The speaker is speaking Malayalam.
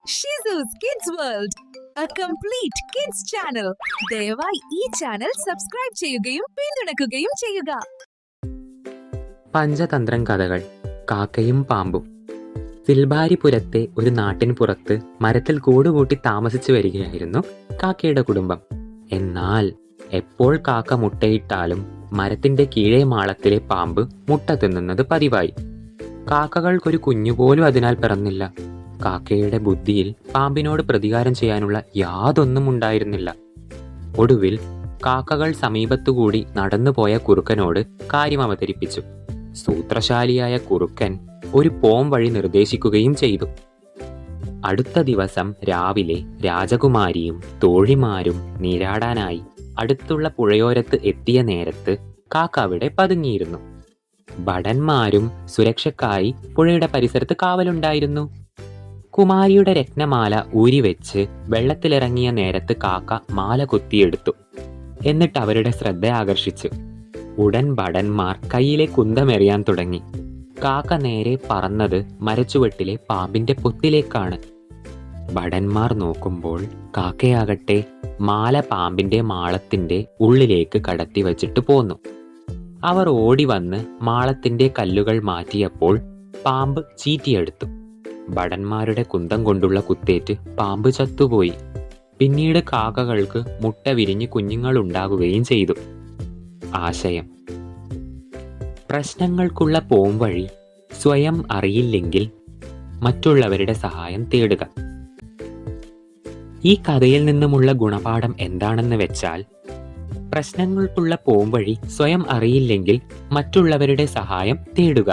ഷിസൂസ് kids world, a complete kids channel. ദയവായി ഈ ചാനൽ സബ്സ്ക്രൈബ് ചെയ്യുകയും പിന്തുണയ്ക്കുകയും ചെയ്യുക. പഞ്ചതന്ത്രം കഥകൾ. കാക്കയും പാമ്പും. സിൽബാരിപുരത്തെ ഒരു നാട്ടിൻ പുറത്ത് മരത്തിൽ കൂടുകൂട്ടി താമസിച്ചു വരികയായിരുന്നു കാക്കയുടെ കുടുംബം. എന്നാൽ എപ്പോൾ കാക്ക മുട്ടയിട്ടാലും മരത്തിന്റെ കീഴേ മാളത്തിലെ പാമ്പ് മുട്ട തിന്നുന്നത് പതിവായി. കാക്കകൾക്കൊരു കുഞ്ഞുപോലും അതിനാൽ പിറന്നില്ല. കാക്കയുടെ ബുദ്ധിയിൽ പാമ്പിനോട് പ്രതികാരം ചെയ്യാനുള്ള യാതൊന്നും ഉണ്ടായിരുന്നില്ല. ഒടുവിൽ കാക്കകൾ സമീപത്തുകൂടി നടന്നുപോയ കുറുക്കനോട് കാര്യം അവതരിപ്പിച്ചു. സൂത്രശാലിയായ കുറുക്കൻ ഒരു പോം വഴി നിർദ്ദേശിക്കുകയും ചെയ്തു. അടുത്ത ദിവസം രാവിലെ രാജകുമാരിയും തോഴിമാരും നീരാടാനായി അടുത്തുള്ള പുഴയോരത്ത് എത്തിയ നേരത്ത് കാക്ക അവിടെ പതുങ്ങിയിരുന്നു. ഭടന്മാരും സുരക്ഷക്കായി പുഴയുടെ പരിസരത്ത് കാവലുണ്ടായിരുന്നു. കുമാരിയുടെ രത്നമാല ഊരിവെച്ച് വെള്ളത്തിലിറങ്ങിയ നേരത്ത് കാക്ക മാല കുത്തിയെടുത്തു. എന്നിട്ട് അവരുടെ ശ്രദ്ധ ആകർഷിച്ചു. ഉടൻ ഭടന്മാർ കയ്യിലെ കുന്തമെറിയാൻ തുടങ്ങി. കാക്ക നേരെ പറന്നത് മരച്ചുവട്ടിലെ പാമ്പിന്റെ പൊത്തിലേക്കാണ്. ഭടന്മാർ നോക്കുമ്പോൾ കാക്കയാകട്ടെ മാല പാമ്പിന്റെ മാളത്തിന്റെ ഉള്ളിലേക്ക് കടത്തി വച്ചിട്ട് പോന്നു. അവർ ഓടി വന്ന് മാളത്തിന്റെ കല്ലുകൾ മാറ്റിയപ്പോൾ പാമ്പ് ചീറ്റിയെടുത്തു. ഭടന്മാരുടെ കുന്തം കൊണ്ടുള്ള കുത്തേറ്റ് പാമ്പ് ചത്തുപോയി. പിന്നീട് കാക്കകൾക്ക് മുട്ട വിരിഞ്ഞ് കുഞ്ഞുങ്ങളുണ്ടാകുകയും ചെയ്തു. ആശയം: പ്രശ്നങ്ങൾക്കുള്ള പോംവഴി സ്വയം അറിയില്ലെങ്കിൽ മറ്റുള്ളവരുടെ സഹായം തേടുക. ഈ കഥയിൽ നിന്നുമുള്ള ഗുണപാഠം എന്താണെന്ന് വെച്ചാൽ, പ്രശ്നങ്ങൾക്കുള്ള പോംവഴി സ്വയം അറിയില്ലെങ്കിൽ മറ്റുള്ളവരുടെ സഹായം തേടുക.